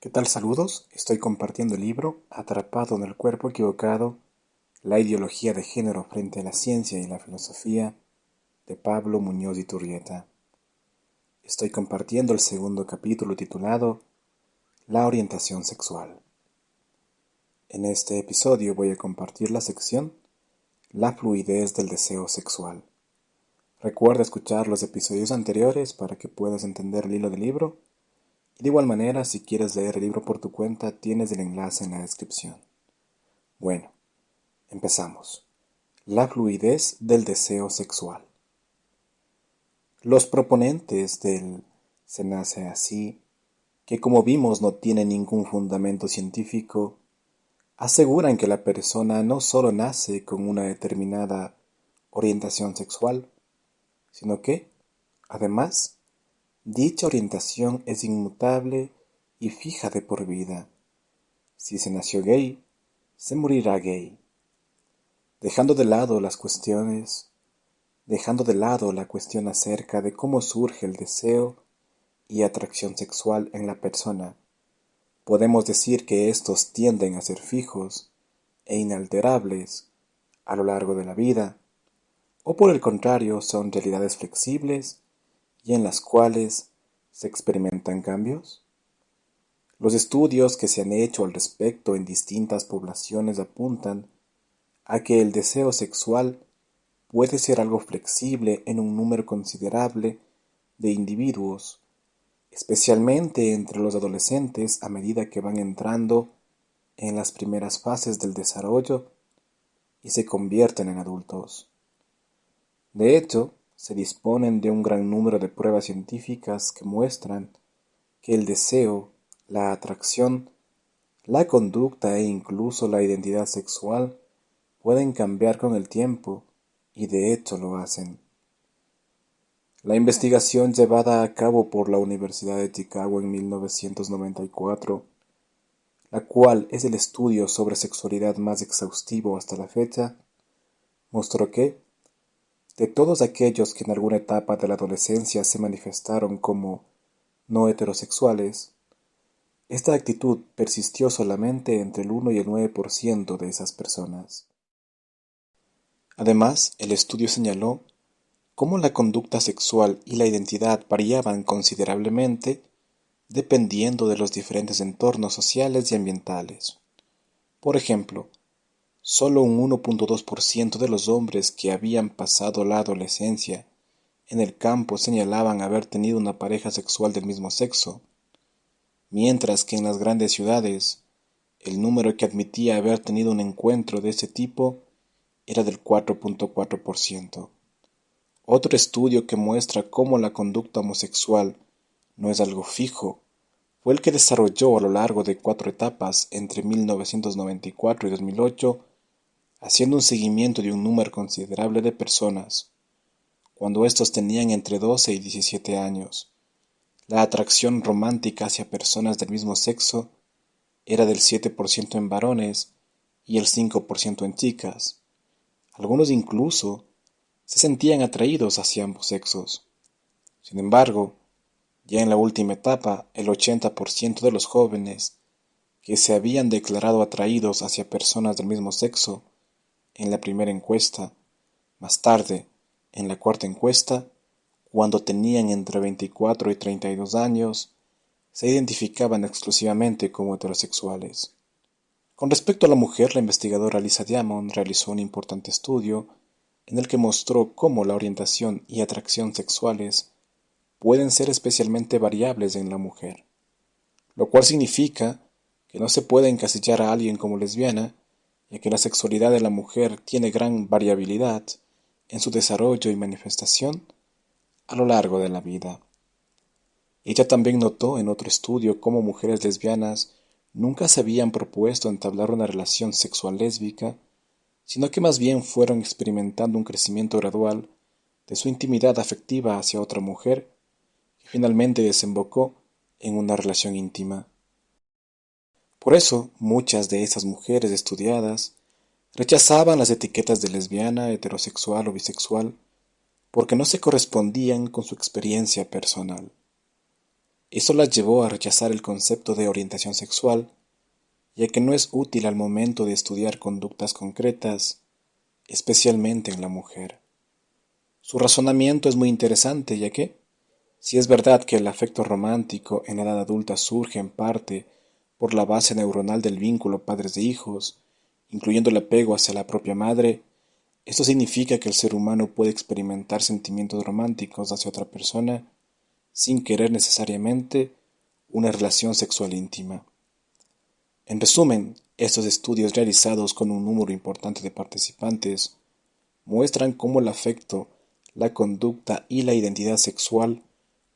¿Qué tal? Saludos. Estoy compartiendo el libro Atrapado en el cuerpo equivocado, la ideología de género frente a la ciencia y la filosofía de Pablo Muñoz Iturrieta. Estoy compartiendo el segundo capítulo titulado La orientación sexual. En este episodio voy a compartir la sección La fluidez del deseo sexual. Recuerda escuchar los episodios anteriores para que puedas entender el hilo del libro. Y de igual manera, si quieres leer el libro por tu cuenta, tienes el enlace en la descripción. Bueno, empezamos. La fluidez del deseo sexual. Los proponentes del "se nace así", que como vimos no tiene ningún fundamento científico, aseguran que la persona no solo nace con una determinada orientación sexual, sino que, además, dicha orientación es inmutable y fija de por vida. Si se nació gay, se morirá gay. Dejando de lado la cuestión acerca de cómo surge el deseo y atracción sexual en la persona, podemos decir que estos tienden a ser fijos e inalterables a lo largo de la vida, o por el contrario son realidades flexibles y en las cuales se experimentan cambios. Los estudios que se han hecho al respecto en distintas poblaciones apuntan a que el deseo sexual puede ser algo flexible en un número considerable de individuos, especialmente entre los adolescentes a medida que van entrando en las primeras fases del desarrollo y se convierten en adultos. De hecho, se disponen de un gran número de pruebas científicas que muestran que el deseo, la atracción, la conducta e incluso la identidad sexual pueden cambiar con el tiempo, y de hecho lo hacen. La investigación llevada a cabo por la Universidad de Chicago en 1994, la cual es el estudio sobre sexualidad más exhaustivo hasta la fecha, mostró que, de todos aquellos que en alguna etapa de la adolescencia se manifestaron como no heterosexuales, esta actitud persistió solamente entre el 1 y el 9% de esas personas. Además, el estudio señaló cómo la conducta sexual y la identidad variaban considerablemente dependiendo de los diferentes entornos sociales y ambientales. Por ejemplo, solo un 1,2% de los hombres que habían pasado la adolescencia en el campo señalaban haber tenido una pareja sexual del mismo sexo, mientras que en las grandes ciudades el número que admitía haber tenido un encuentro de ese tipo era del 4,4%. Otro estudio que muestra cómo la conducta homosexual no es algo fijo fue el que desarrolló a lo largo de 4 etapas entre 1994 y 2008, haciendo un seguimiento de un número considerable de personas, cuando estos tenían entre 12 y 17 años. La atracción romántica hacia personas del mismo sexo era del 7% en varones y el 5% en chicas. Algunos incluso se sentían atraídos hacia ambos sexos. Sin embargo, ya en la última etapa, el 80% de los jóvenes que se habían declarado atraídos hacia personas del mismo sexo en la primera encuesta, más tarde, en la cuarta encuesta, cuando tenían entre 24 y 32 años, se identificaban exclusivamente como heterosexuales. Con respecto a la mujer, la investigadora Lisa Diamond realizó un importante estudio en el que mostró cómo la orientación y atracción sexuales pueden ser especialmente variables en la mujer, lo cual significa que no se puede encasillar a alguien como lesbiana, ya que la sexualidad de la mujer tiene gran variabilidad en su desarrollo y manifestación a lo largo de la vida. Ella también notó en otro estudio cómo mujeres lesbianas nunca se habían propuesto entablar una relación sexual lésbica, sino que más bien fueron experimentando un crecimiento gradual de su intimidad afectiva hacia otra mujer, que finalmente desembocó en una relación íntima. Por eso, muchas de esas mujeres estudiadas rechazaban las etiquetas de lesbiana, heterosexual o bisexual porque no se correspondían con su experiencia personal. Eso las llevó a rechazar el concepto de orientación sexual, ya que no es útil al momento de estudiar conductas concretas, especialmente en la mujer. Su razonamiento es muy interesante, ya que, si es verdad que el afecto romántico en la edad adulta surge en parte por la base neuronal del vínculo padres de hijos, incluyendo el apego hacia la propia madre, esto significa que el ser humano puede experimentar sentimientos románticos hacia otra persona sin querer necesariamente una relación sexual íntima. En resumen, estos estudios realizados con un número importante de participantes muestran cómo el afecto, la conducta y la identidad sexual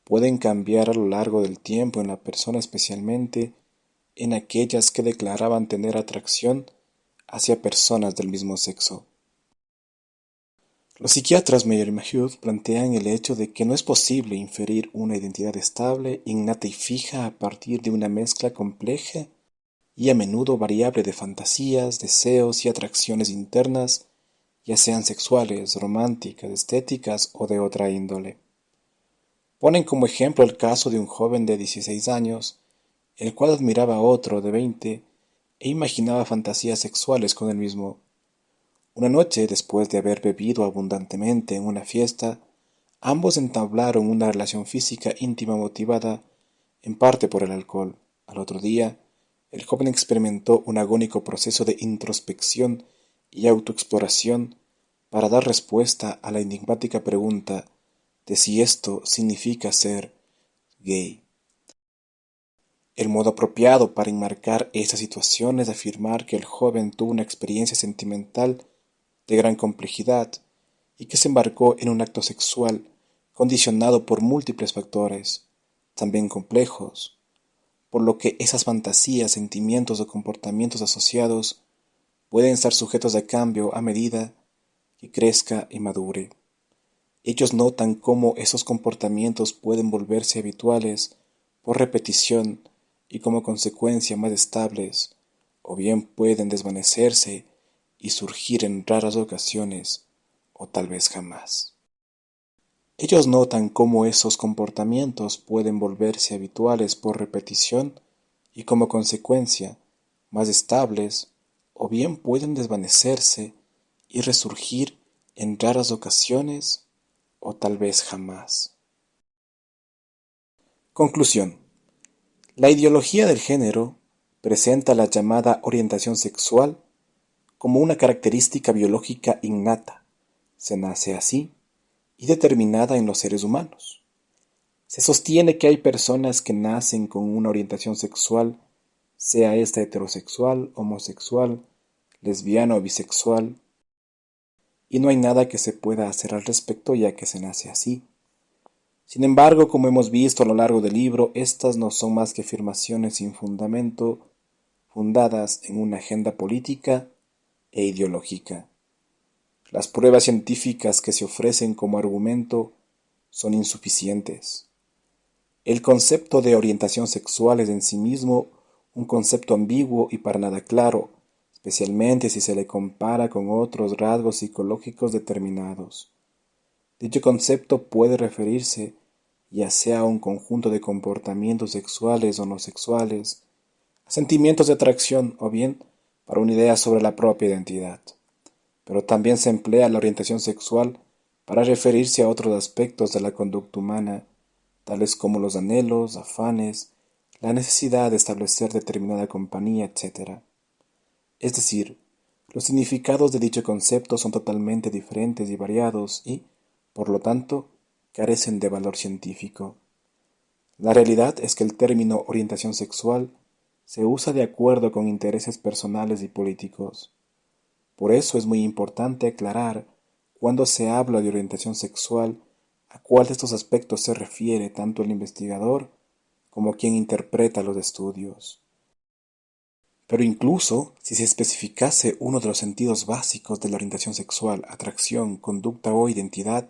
pueden cambiar a lo largo del tiempo en la persona, especialmente en aquellas que declaraban tener atracción hacia personas del mismo sexo. Los psiquiatras Meyer y Mahmoud plantean el hecho de que no es posible inferir una identidad estable, innata y fija a partir de una mezcla compleja y a menudo variable de fantasías, deseos y atracciones internas, ya sean sexuales, románticas, estéticas o de otra índole. Ponen como ejemplo el caso de un joven de 16 años, el cual admiraba a otro de 20 e imaginaba fantasías sexuales con él mismo. Una noche, después de haber bebido abundantemente en una fiesta, ambos entablaron una relación física íntima motivada en parte por el alcohol. Al otro día, el joven experimentó un agónico proceso de introspección y autoexploración para dar respuesta a la enigmática pregunta de si esto significa ser gay. El modo apropiado para enmarcar esta situación es afirmar que el joven tuvo una experiencia sentimental de gran complejidad y que se embarcó en un acto sexual condicionado por múltiples factores, también complejos, por lo que esas fantasías, sentimientos o comportamientos asociados pueden estar sujetos a cambio a medida que crezca y madure. Ellos notan cómo esos comportamientos pueden volverse habituales por repetición y como consecuencia más estables, o bien pueden desvanecerse y surgir en raras ocasiones, o tal vez jamás. Ellos notan cómo esos comportamientos pueden volverse habituales por repetición y como consecuencia más estables, o bien pueden desvanecerse y resurgir en raras ocasiones, o tal vez jamás. Conclusión. La ideología del género presenta la llamada orientación sexual como una característica biológica innata, se nace así y determinada en los seres humanos. Se sostiene que hay personas que nacen con una orientación sexual, sea esta heterosexual, homosexual, lesbiana o bisexual, y no hay nada que se pueda hacer al respecto ya que se nace así. Sin embargo, como hemos visto a lo largo del libro, estas no son más que afirmaciones sin fundamento, fundadas en una agenda política e ideológica. Las pruebas científicas que se ofrecen como argumento son insuficientes. El concepto de orientación sexual es en sí mismo un concepto ambiguo y para nada claro, especialmente si se le compara con otros rasgos psicológicos determinados. Dicho concepto puede referirse ya sea a un conjunto de comportamientos sexuales o no sexuales, a sentimientos de atracción o bien para una idea sobre la propia identidad. Pero también se emplea la orientación sexual para referirse a otros aspectos de la conducta humana, tales como los anhelos, afanes, la necesidad de establecer determinada compañía, etc. Es decir, los significados de dicho concepto son totalmente diferentes y variados y, por lo tanto, carecen de valor científico. La realidad es que el término orientación sexual se usa de acuerdo con intereses personales y políticos. Por eso es muy importante aclarar cuando se habla de orientación sexual a cuál de estos aspectos se refiere tanto el investigador como quien interpreta los estudios. Pero incluso si se especificase uno de los sentidos básicos de la orientación sexual, atracción, conducta o identidad,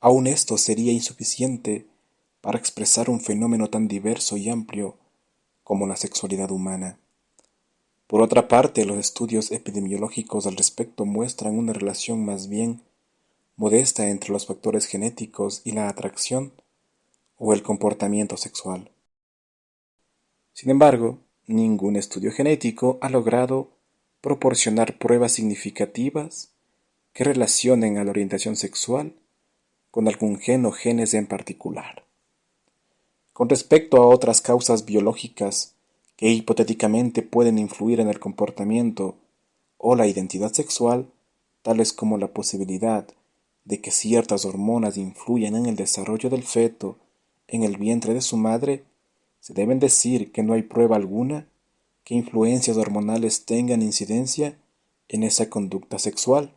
aún esto sería insuficiente para expresar un fenómeno tan diverso y amplio como la sexualidad humana. Por otra parte, los estudios epidemiológicos al respecto muestran una relación más bien modesta entre los factores genéticos y la atracción, o el comportamiento sexual. Sin embargo, ningún estudio genético ha logrado proporcionar pruebas significativas que relacionen a la orientación sexual con algún gen o genes en particular. Con respecto a otras causas biológicas que hipotéticamente pueden influir en el comportamiento o la identidad sexual, tales como la posibilidad de que ciertas hormonas influyan en el desarrollo del feto en el vientre de su madre, se deben decir que no hay prueba alguna que influencias hormonales tengan incidencia en esa conducta sexual.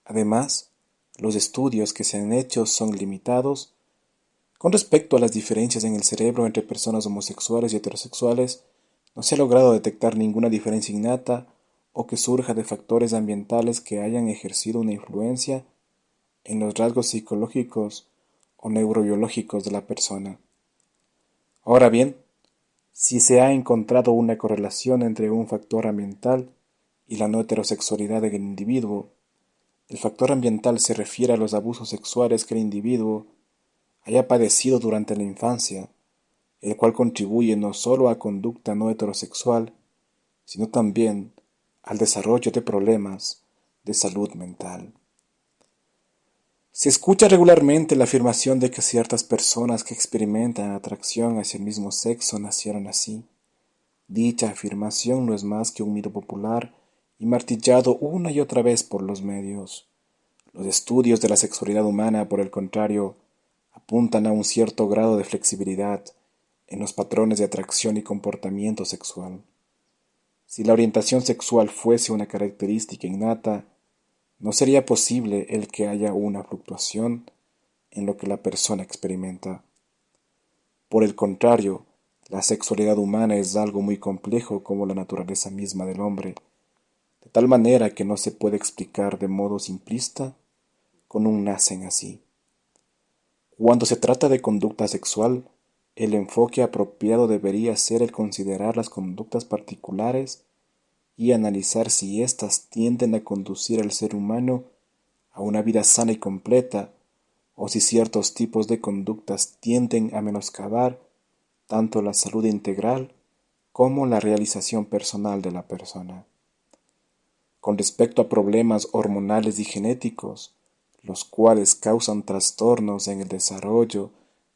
Además, los estudios que se han hecho son limitados. Con respecto a las diferencias en el cerebro entre personas homosexuales y heterosexuales, no se ha logrado detectar ninguna diferencia innata o que surja de factores ambientales que hayan ejercido una influencia en los rasgos psicológicos o neurobiológicos de la persona. Ahora bien, si se ha encontrado una correlación entre un factor ambiental y la no heterosexualidad del individuo, el factor ambiental se refiere a los abusos sexuales que el individuo haya padecido durante la infancia, el cual contribuye no solo a conducta no heterosexual, sino también al desarrollo de problemas de salud mental. Se escucha regularmente la afirmación de que ciertas personas que experimentan atracción hacia el mismo sexo nacieron así. Dicha afirmación no es más que un mito popular y martillado una y otra vez por los medios. Los estudios de la sexualidad humana, por el contrario, apuntan a un cierto grado de flexibilidad en los patrones de atracción y comportamiento sexual. Si la orientación sexual fuese una característica innata, no sería posible el que haya una fluctuación en lo que la persona experimenta. Por el contrario, la sexualidad humana es algo muy complejo como la naturaleza misma del hombre, de tal manera que no se puede explicar de modo simplista con un nacen así. Cuando se trata de conducta sexual, el enfoque apropiado debería ser el considerar las conductas particulares y analizar si éstas tienden a conducir al ser humano a una vida sana y completa, o si ciertos tipos de conductas tienden a menoscabar tanto la salud integral como la realización personal de la persona. Con respecto a problemas hormonales y genéticos, los cuales causan trastornos en el desarrollo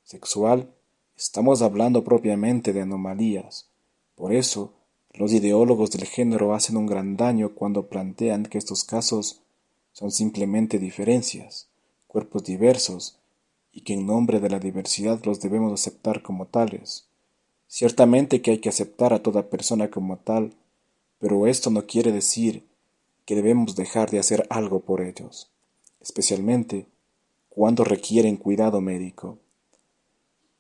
sexual, estamos hablando propiamente de anomalías. Por eso, los ideólogos del género hacen un gran daño cuando plantean que estos casos son simplemente diferencias, cuerpos diversos, y que en nombre de la diversidad los debemos aceptar como tales. Ciertamente que hay que aceptar a toda persona como tal, pero esto no quiere decir que debemos dejar de hacer algo por ellos, especialmente cuando requieren cuidado médico.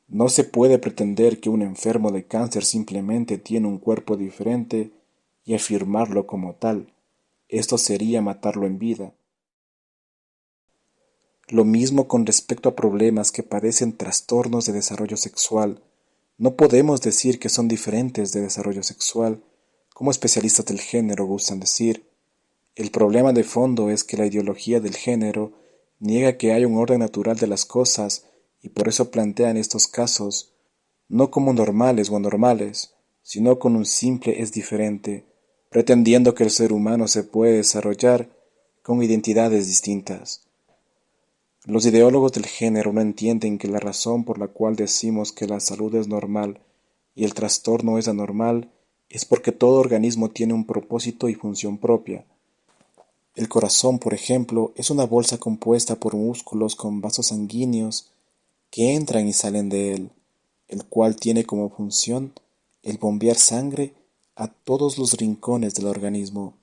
No se puede pretender que un enfermo de cáncer simplemente tiene un cuerpo diferente y afirmarlo como tal. Esto sería matarlo en vida. Lo mismo con respecto a problemas que padecen trastornos de desarrollo sexual. No podemos decir que son diferentes de desarrollo sexual, como especialistas del género gustan decir. El problema de fondo es que la ideología del género niega que haya un orden natural de las cosas y por eso plantean estos casos no como normales o anormales, sino con un simple es diferente, pretendiendo que el ser humano se puede desarrollar con identidades distintas. Los ideólogos del género no entienden que la razón por la cual decimos que la salud es normal y el trastorno es anormal es porque todo organismo tiene un propósito y función propia. El corazón, por ejemplo, es una bolsa compuesta por músculos con vasos sanguíneos que entran y salen de él, el cual tiene como función el bombear sangre a todos los rincones del organismo.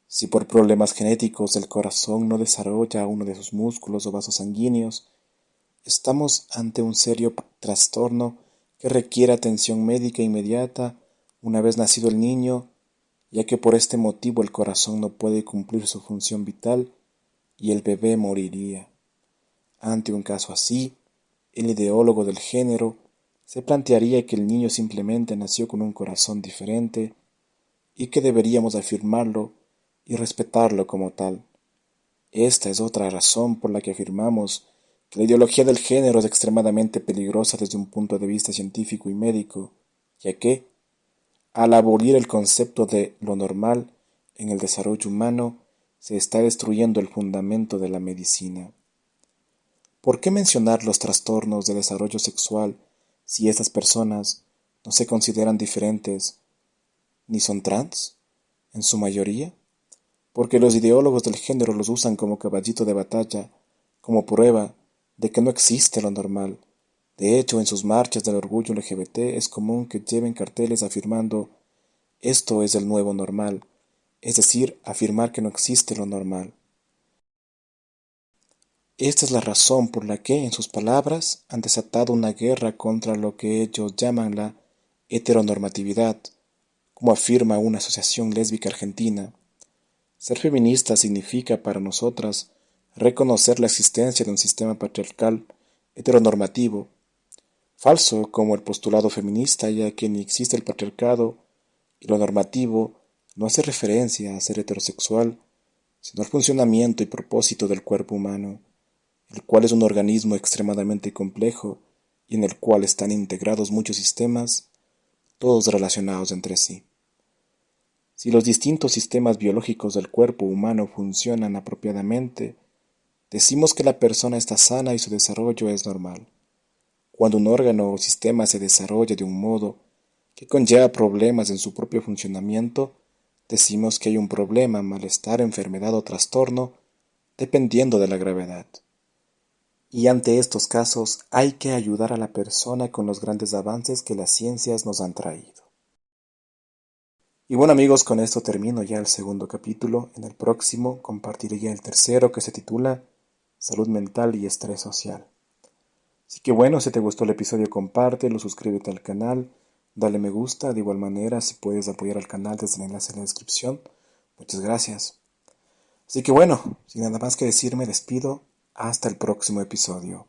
Si por problemas genéticos el corazón no desarrolla uno de sus músculos o vasos sanguíneos, estamos ante un serio trastorno que requiere atención médica inmediata una vez nacido el niño, ya que por este motivo el corazón no puede cumplir su función vital y el bebé moriría. Ante un caso así, el ideólogo del género se plantearía que el niño simplemente nació con un corazón diferente y que deberíamos afirmarlo y respetarlo como tal. Esta es otra razón por la que afirmamos La ideología del género es extremadamente peligrosa desde un punto de vista científico y médico, ya que, al abolir el concepto de lo normal en el desarrollo humano, se está destruyendo el fundamento de la medicina. ¿Por qué mencionar los trastornos de desarrollo sexual si estas personas no se consideran diferentes ni son trans, en su mayoría? Porque los ideólogos del género los usan como caballito de batalla, como prueba de que no existe lo normal. De hecho, en sus marchas del orgullo LGBT es común que lleven carteles afirmando esto es el nuevo normal, es decir, afirmar que no existe lo normal. Esta es la razón por la que, en sus palabras, han desatado una guerra contra lo que ellos llaman la heteronormatividad, como afirma una asociación lésbica argentina. Ser feminista significa para nosotras reconocer la existencia de un sistema patriarcal heteronormativo, falso como el postulado feminista, ya que ni existe el patriarcado y lo normativo no hace referencia a ser heterosexual, sino al funcionamiento y propósito del cuerpo humano, el cual es un organismo extremadamente complejo y en el cual están integrados muchos sistemas, todos relacionados entre sí. Si los distintos sistemas biológicos del cuerpo humano funcionan apropiadamente, decimos que la persona está sana y su desarrollo es normal. Cuando un órgano o sistema se desarrolla de un modo que conlleva problemas en su propio funcionamiento, decimos que hay un problema, malestar, enfermedad o trastorno, dependiendo de la gravedad. Y ante estos casos hay que ayudar a la persona con los grandes avances que las ciencias nos han traído. Y bueno amigos, con esto termino ya el segundo capítulo. En el próximo compartiré ya el tercero, que se titula Salud mental y estrés social. Así que bueno, si te gustó el episodio, compártelo, suscríbete al canal, dale me gusta. De igual manera, si puedes apoyar al canal desde el enlace en la descripción, muchas gracias. Así que bueno, sin nada más que decir, me despido. Hasta el próximo episodio.